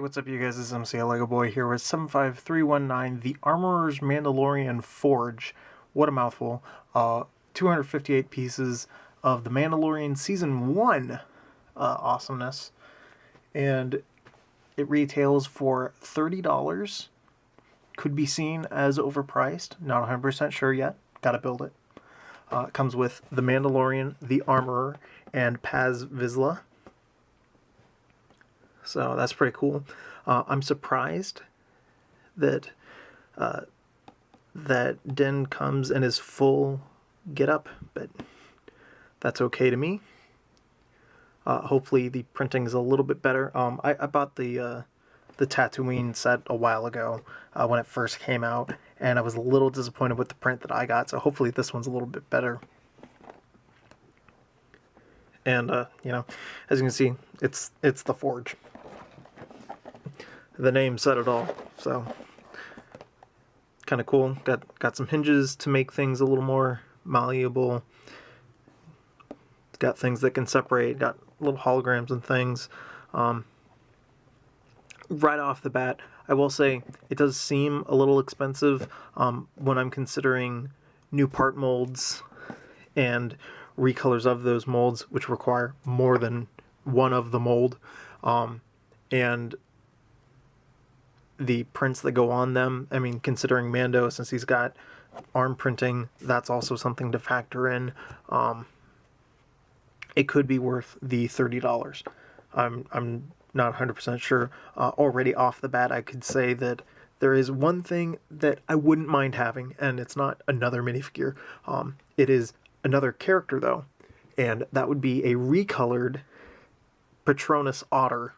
what's up you guys, this is MCLegoboy here with 75319, the Armorer's Mandalorian Forge. What a mouthful. 258 pieces of the Mandalorian Season 1 awesomeness. And it retails for $30. Could be seen as overpriced, not 100% sure yet, gotta build it. It comes with the Mandalorian, the Armorer, and Paz Vizsla. So that's pretty cool. I'm surprised that that Din comes in his full getup, but that's okay to me. Hopefully the printing is a little bit better. I bought the Tatooine set a while ago when it first came out, and I was a little disappointed with the print that I got, so hopefully this one's a little bit better. And, you know, as you can see, it's the Forge. The name said it all, so kind of cool. Got some hinges to make things a little more malleable. It's got things that can separate, got little holograms and things. Right off the bat, I will say it does seem a little expensive when I'm considering new part molds and recolors of those molds, which require more than one of the mold, and the prints that go on them. I mean, considering Mando, since he's got arm printing, that's also something to factor in. It could be worth the $30. I'm not 100% sure. Already off the bat, I could say that there is one thing that I wouldn't mind having, and it's not another minifigure. It is another character, though, and that would be a recolored Patronus Otter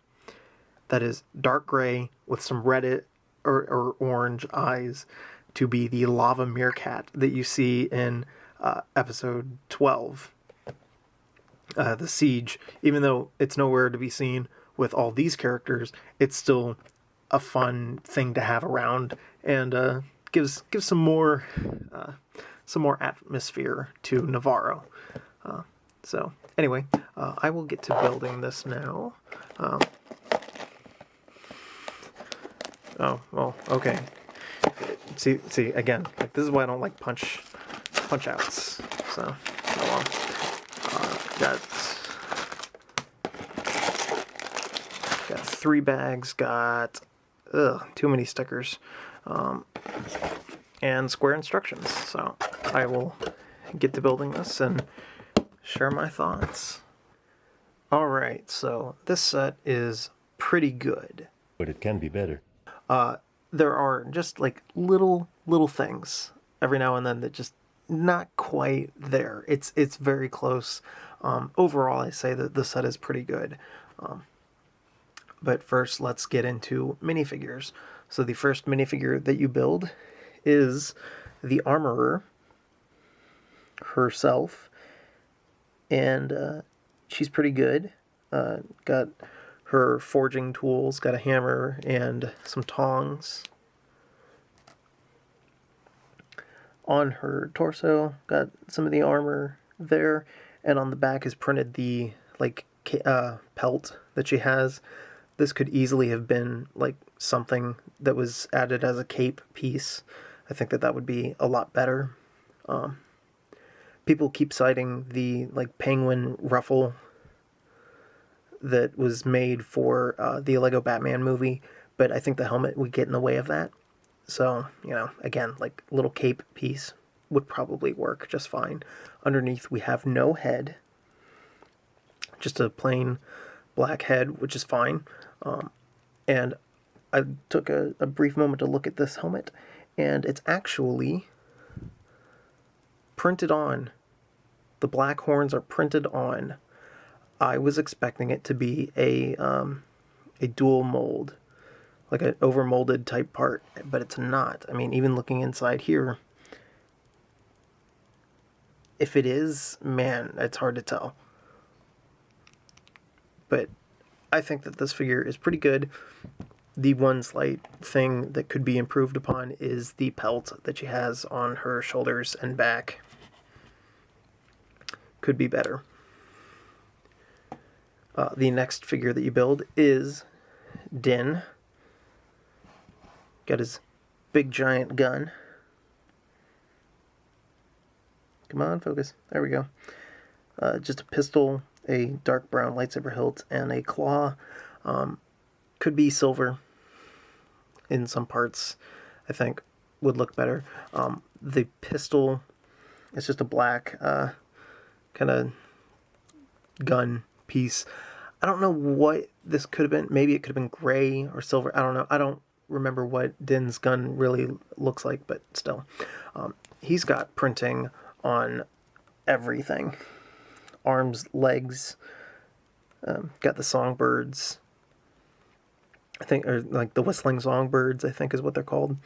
that is dark gray with some red or orange eyes, to be the lava meerkat that you see in episode 12, the Siege. Even though it's nowhere to be seen with all these characters, it's still a fun thing to have around, and gives some more atmosphere to Navarro. So anyway, I will get to building this now. Oh, well, okay. See, again, like, this is why I don't like punch outs. So, got 3 bags, got too many stickers, and square instructions. So I will get to building this and share my thoughts. Alright, so this set is pretty good, but it can be better. There are just like little things every now and then that just not quite there. It's very close. Overall, I say that the set is pretty good. But first, let's get into minifigures. So the first minifigure that you build is the Armorer herself, and she's pretty good. Got her forging tools, got a hammer and some tongs. On her torso, got some of the armor there, and on the back is printed the pelt that she has. This could easily have been like something that was added as a cape piece. I think that would be a lot better. People keep citing the penguin ruffle that was made for the Lego Batman movie, but I think the helmet would get in the way of that. So, you know, again, like little cape piece would probably work just fine. Underneath we have no head, just a plain black head, which is fine. And I took a brief moment to look at this helmet, and it's actually printed on. The black horns are printed on. I was expecting it to be a dual mold, like an overmolded type part, but it's not. I mean, even looking inside here, if it is, man, it's hard to tell. But I think that this figure is pretty good. The one slight thing that could be improved upon is the pelt that she has on her shoulders and back. Could be better. The next figure that you build is Din, Got his big giant gun. Come on, focus. There we go. Just a pistol, a dark brown lightsaber hilt, and a claw. Could be silver in some parts, I think, would look better. The pistol, it's just a black kind of gun piece. I don't know what this could have been. Maybe it could have been gray or silver. I don't know. I don't remember what Din's gun really looks like, but still. He's got printing on everything. Arms, legs, got the songbirds, I think, or like the whistling songbirds, I think is what they're called.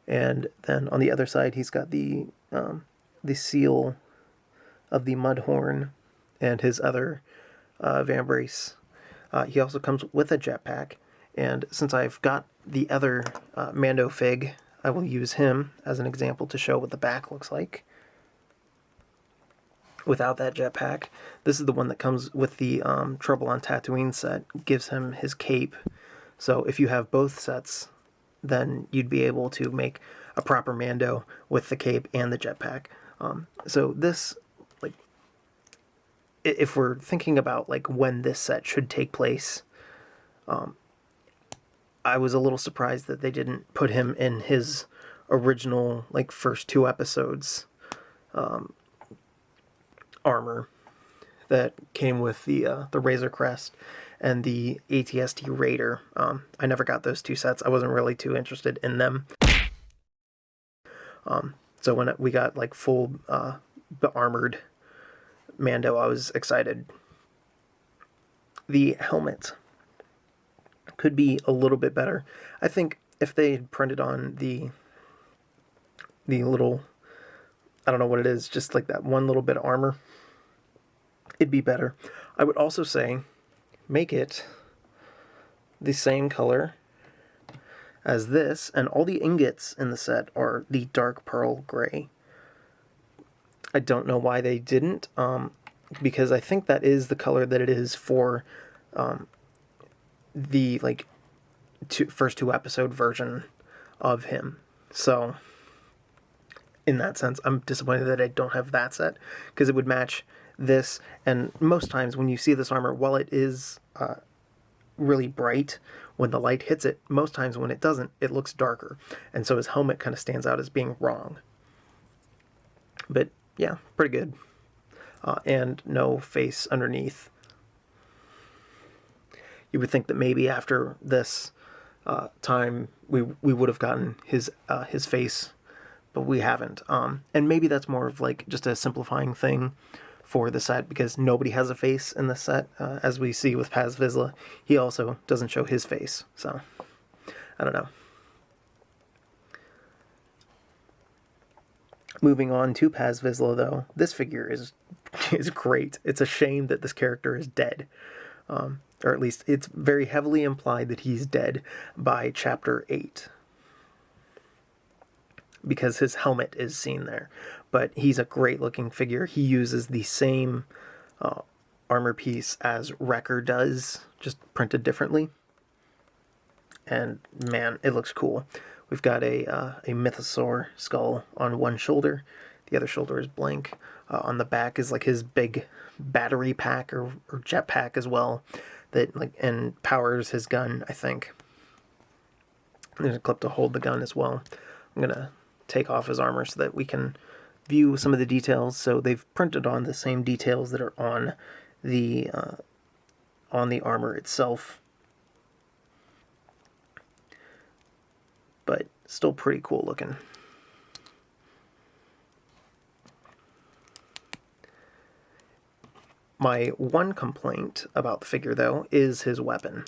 And then on the other side, he's got the seal of the Mudhorn and his other vambrace. He also comes with a jetpack, and since I've got the other Mando fig, I will use him as an example to show what the back looks like without that jetpack. This is the one that comes with the Trouble on Tatooine set, gives him his cape. So if you have both sets, then you'd be able to make a proper Mando with the cape and the jetpack. So this, like, if we're thinking about like when this set should take place, I was a little surprised that they didn't put him in his original like first 2 episodes armor that came with the Razor Crest and the ATST Raider. I never got those 2 sets. I wasn't really too interested in them. So when we got like full armored Mando, I was excited. The helmet could be a little bit better. I think if they had printed on the little, I don't know what it is, just like that one little bit of armor, it'd be better. I would also say make it the same color as this, and all the ingots in the set are the dark pearl gray. I don't know why they didn't, because I think that is the color that it is for the like first 2 episode version of him. So in that sense, I'm disappointed that I don't have that set, because it would match this. And most times when you see this armor, while it is really bright when the light hits it, most times when it doesn't, it looks darker, and so his helmet kind of stands out as being wrong. But yeah, pretty good. And no face underneath. You would think that maybe after this time we would have gotten his face, but we haven't. And maybe that's more of like just a simplifying thing for the set, because nobody has a face in the set, as we see with Paz Vizsla. He also doesn't show his face, so I don't know. Moving on to Paz Vizsla, though, this figure is great. It's a shame that this character is dead, or at least it's very heavily implied that he's dead by Chapter 8. Because his helmet is seen there. But he's a great looking figure. He uses the same armor piece as Wrecker does, just printed differently. And man, it looks cool. We've got a mythosaur skull on one shoulder. The other shoulder is blank. On the back is like his big battery pack or jet pack as well, that like and powers his gun, I think. There's a clip to hold the gun as well. I'm gonna take off his armor so that we can view some of the details. So they've printed on the same details that are on the armor itself, but still pretty cool looking. My one complaint about the figure, though, is his weapon.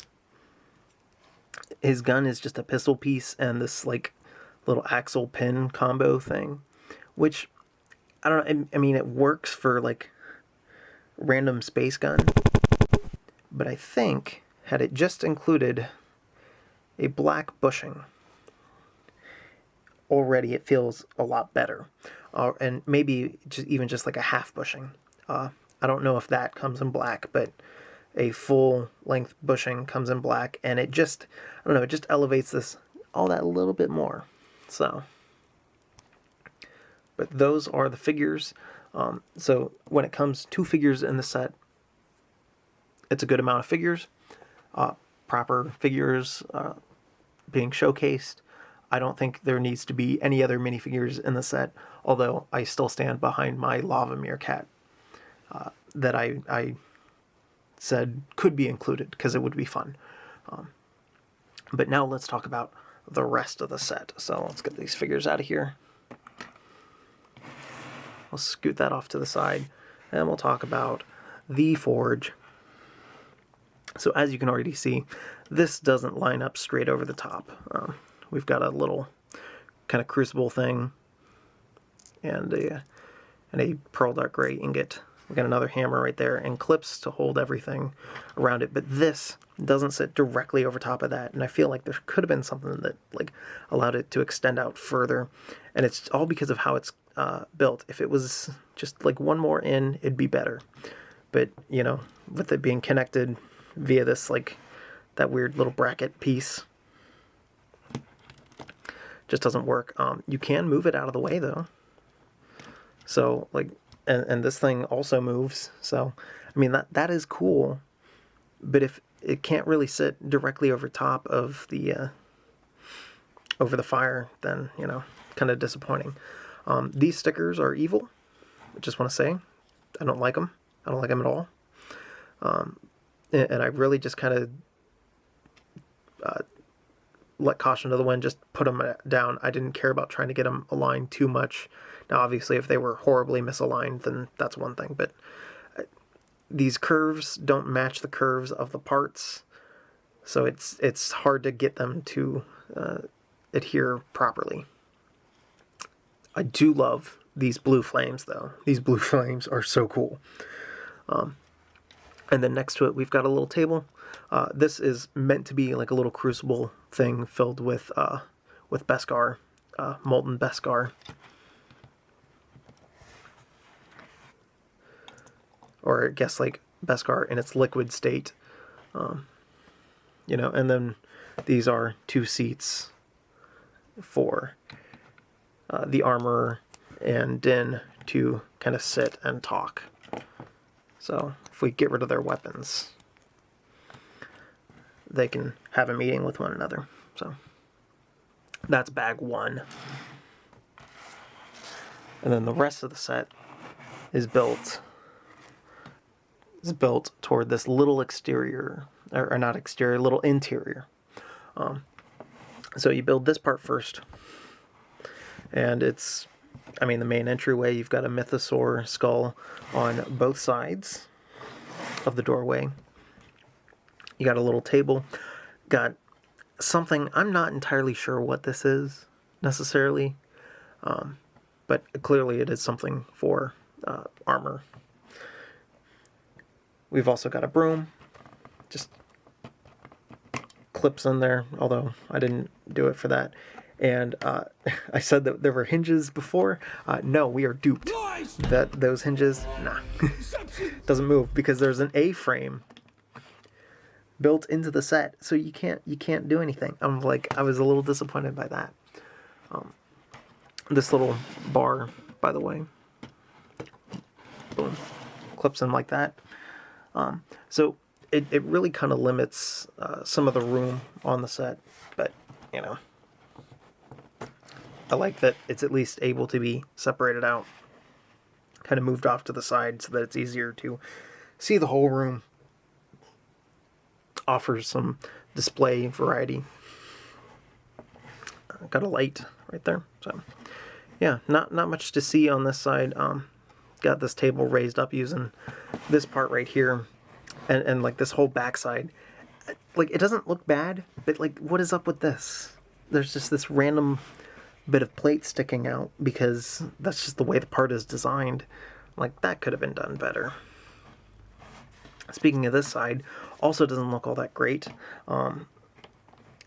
His gun is just a pistol piece and this like little axle pin combo thing, which I don't know. I mean, it works for like random space gun, but I think had it just included a black bushing, already it feels a lot better, and maybe even just like a half bushing. I don't know if that comes in black, but a full length bushing comes in black, and it just, I don't know, it just elevates this all that a little bit more. So, but those are the figures. So when it comes to figures in the set, it's a good amount of figures, proper figures being showcased. I don't think there needs to be any other minifigures in the set, although I still stand behind my Lava Mirror Cat that I said could be included because it would be fun. But now let's talk about the rest of the set. So let's get these figures out of here. I'll scoot that off to the side, and we'll talk about the Forge. So as you can already see, this doesn't line up straight over the top. We've got a little kind of crucible thing, and a pearl dark gray ingot. We got another hammer right there, and clips to hold everything around it. But this doesn't sit directly over top of that, and I feel like there could have been something that like allowed it to extend out further. And it's all because of how it's built. If it was just like one more in, it'd be better. But you know, with it being connected via this like that weird little bracket piece, just doesn't work. You can move it out of the way though. So like, and this thing also moves. So I mean that is cool. But if it can't really sit directly over top of the fire, then you know, kind of disappointing. These stickers are evil. I just want to say, I don't like them. I don't like them at all. And I really just kind of let caution to the wind, just put them down. I didn't care about trying to get them aligned too much. Now, obviously, if they were horribly misaligned, then that's one thing. But these curves don't match the curves of the parts, so it's hard to get them to adhere properly. I do love these blue flames, though. These blue flames are so cool. And then next to it, we've got a little table. This is meant to be like a little crucible thing filled with Beskar, molten Beskar. Or I guess like Beskar in its liquid state. You know, and then these are 2 seats for the armorer and Din to kind of sit and talk. So if we get rid of their weapons, they can have a meeting with one another. So that's bag 1. And then the rest of the set is built toward this little exterior, or not exterior, little interior. So you build this part first, and it's, I mean, the main entryway, you've got a mythosaur skull on both sides of the doorway. You got a little table, got something, I'm not entirely sure what this is necessarily, but clearly it is something for armor. We've also got a broom, just clips in there, although I didn't do it for that. And I said that there were hinges before. No, we are duped. That those hinges, nah, doesn't move because there's an A-frame built into the set, so you can't do anything. I'm like, I was a little disappointed by that. This little bar, by the way, boom, clips in like that. So it really kind of limits some of the room on the set, but you know, I like that it's at least able to be separated out, kind of moved off to the side so that it's easier to see the whole room. Offers some display variety. Got a light right there, so yeah, not much to see on this side. Got this table raised up using this part right here, and like this whole backside. Like, it doesn't look bad, but like, what is up with this? There's just this random bit of plate sticking out because that's just the way the part is designed. Like, that could have been done better. Speaking of this side, also doesn't look all that great.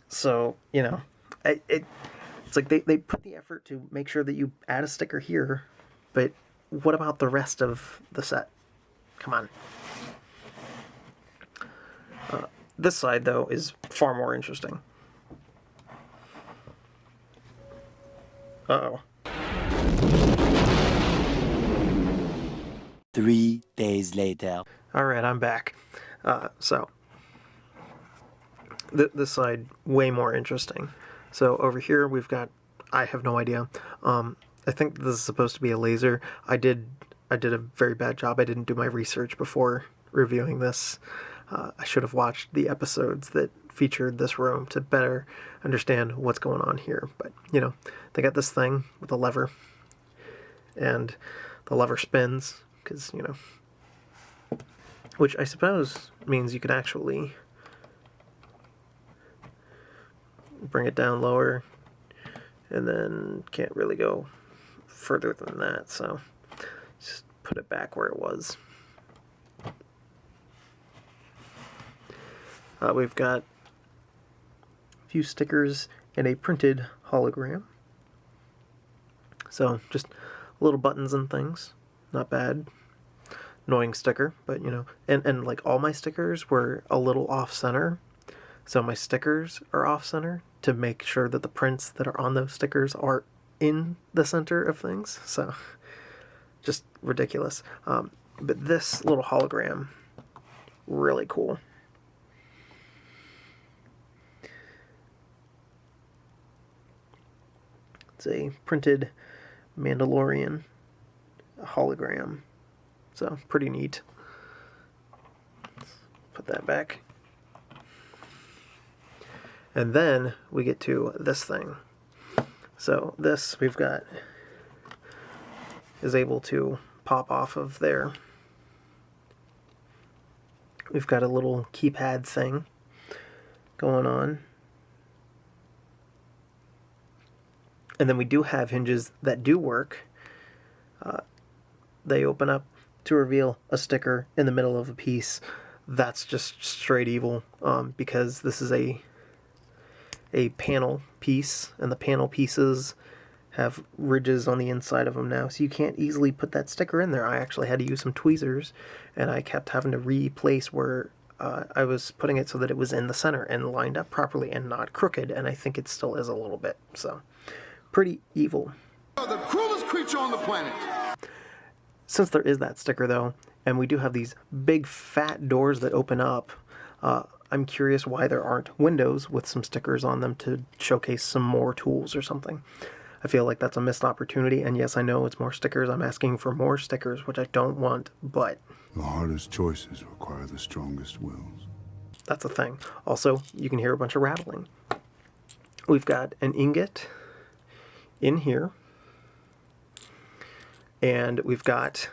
So, you know, it's like they put the effort to make sure that you add a sticker here, but what about the rest of the set? Come on. This side, though, is far more interesting. Uh-oh. 3 days later. Alright, I'm back. So, this side, way more interesting. So over here we've got, I have no idea. I think this is supposed to be a laser. I did a very bad job. I didn't do my research before reviewing this. I should have watched the episodes that featured this room to better understand what's going on here. But, you know, they got this thing with a lever, and the lever spins, because, you know, which I suppose means you could actually bring it down lower, and then can't really go further than that, so just put it back where it was. We've got a few stickers and a printed hologram. So just little buttons and things. Not bad. Annoying sticker, but you know, and like all my stickers were a little off center. So my stickers are off center to make sure that the prints that are on those stickers are in the center of things. So just ridiculous. But this little hologram, really cool. It's a printed Mandalorian hologram. So pretty neat. Put that back. And then we get to this thing. So this we've got is able to pop off of there. We've got a little keypad thing going on. And then we do have hinges that do work. They open up to reveal a sticker in the middle of a piece. That's just straight evil, because this is a panel piece, and the panel pieces have ridges on the inside of them now, so you can't easily put that sticker in there. I actually had to use some tweezers, and I kept having to replace where I was putting it so that it was in the center and lined up properly and not crooked, and I think it still is a little bit, so pretty evil. The cruelest creature on the planet. Since there is that sticker though, and we do have these big fat doors that open up, I'm curious why there aren't windows with some stickers on them to showcase some more tools or something. I feel like that's a missed opportunity, and yes, I know it's more stickers. I'm asking for more stickers, which I don't want, but The hardest choices require the strongest wills. that's a thing. Also, you can hear a bunch of rattling. We've got an ingot in here, and we've got,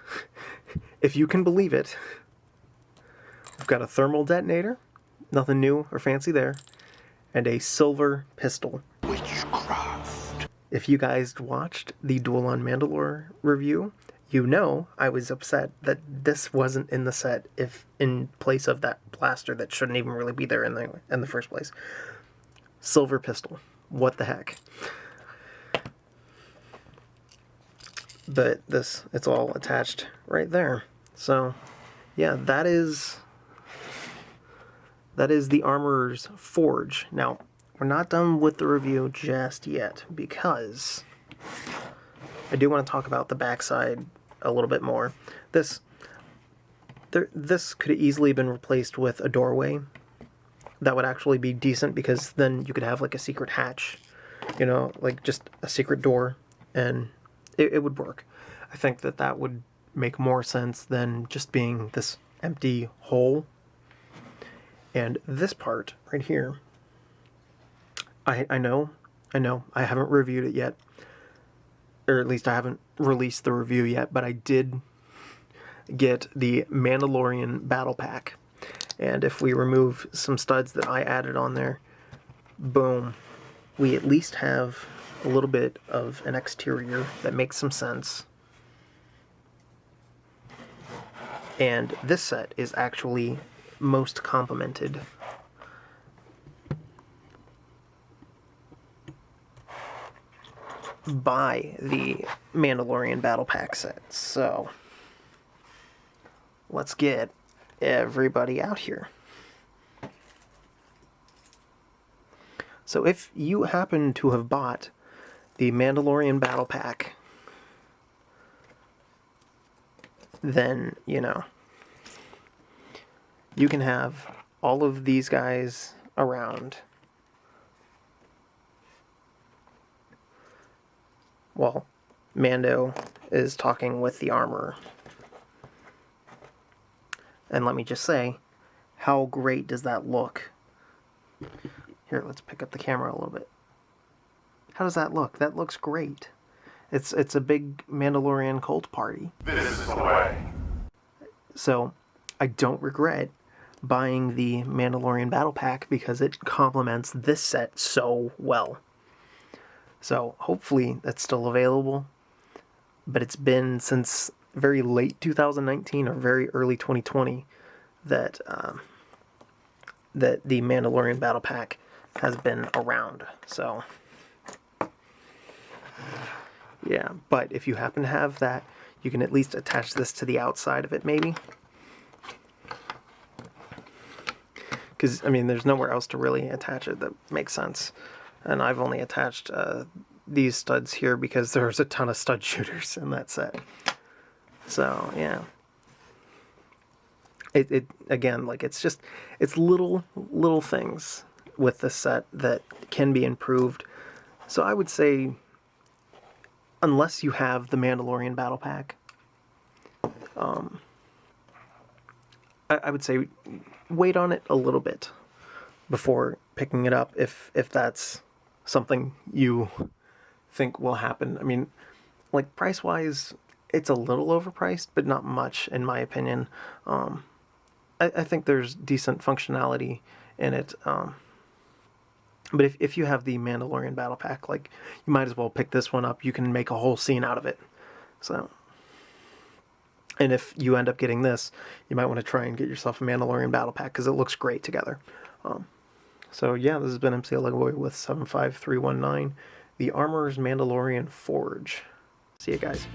if you can believe it, we've got a thermal detonator, nothing new or fancy there, and a silver pistol. Witchcraft. If you guys watched the Duel on Mandalore review, you know I was upset that this wasn't in the set, if in place of that blaster that shouldn't even really be there in the first place. Silver pistol. What the heck? But it's all attached right there. So, yeah, that is the Armorer's Forge. Now, we're not done with the review just yet, because I do want to talk about the backside a little bit more. This could have easily been replaced with a doorway. That would actually be decent, because then you could have like a secret hatch, you know, like just a secret door, and it would work. I think that would make more sense than just being this empty hole. And this part right here, I know, I haven't reviewed it yet, or at least I haven't released the review yet, but I did get the Mandalorian Battle Pack. And if we remove some studs that I added on there, boom, we at least have a little bit of an exterior that makes some sense. And this set is actually most complimented. By the Mandalorian Battle Pack set. So, let's get everybody out here. So if you happen to have bought the Mandalorian Battle Pack, then, you know, you can have all of these guys around while Mando is talking with the armorer. And let me just say, how great does that look? Here, let's pick up the camera a little bit. How does that look? That looks great. It's a big Mandalorian Cult Party. This is the way. So, I don't regret buying the Mandalorian Battle Pack because it complements this set so well. So, hopefully that's still available. But it's been since very late 2019 or very early 2020 that that the Mandalorian Battle Pack has been around. So, yeah. But if you happen to have that, you can at least attach this to the outside of it, maybe. Because, I mean, there's nowhere else to really attach it that makes sense. And I've only attached these studs here because there's a ton of stud shooters in that set. So, yeah. It again, like, it's little things with this set that can be improved. So I would say, unless you have the Mandalorian Battle Pack, I would say wait on it a little bit before picking it up if that's something you think will happen. I mean, like, price-wise, it's a little overpriced, but not much, in my opinion. I think there's decent functionality in it. But if you have the Mandalorian Battle Pack, like, you might as well pick this one up. You can make a whole scene out of it. So, and if you end up getting this, you might want to try and get yourself a Mandalorian Battle Pack because it looks great together. So yeah, this has been MCLegoboy with 75319, the Armorer's Mandalorian Forge. See you guys.